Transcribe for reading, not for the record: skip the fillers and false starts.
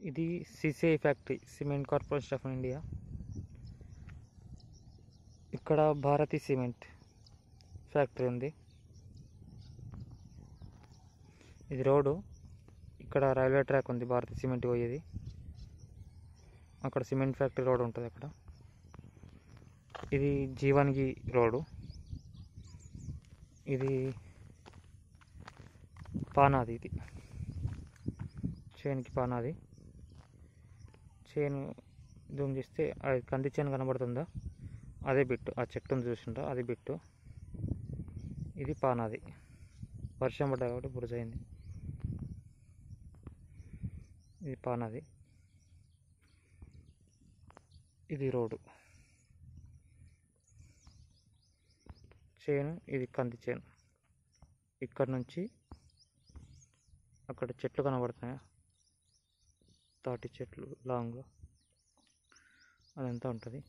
ఇది CCI factory, cement corporation of India. ఇక్కడ Bharati cement factory ఉంది. ఇది రోడ్డు. ఇక్కడ రైల్వే ట్రాక్ ఉంది, భారతీ సిమెంట్ పోయేది. అక్కడ సిమెంట్ ఫ్యాక్టరీ రోడ్ ఉంటుంది అక్కడ. ఇది జీవన్గి రోడ్డు. ఇది పానాది. ఇది చేనుకి పానాది. చేను జూమ్ చేస్తే అది కంది చేను కనబడుతుందా, అదే బిట్టు. ఆ చెట్టును చూసిండ్రా, అది బిట్టు. ఇది పానాది. వర్షం పడ్డా కాబట్టి బురజైంది. ఇది పానాది. ఇది రోడ్డు. చేను ఇది కంది చేను. ఇక్కడ నుంచి అక్కడ చెట్లు కనబడుతున్నాయి, తాటి చెట్లు లాంగ్లో, అదంతా ఉంటుంది.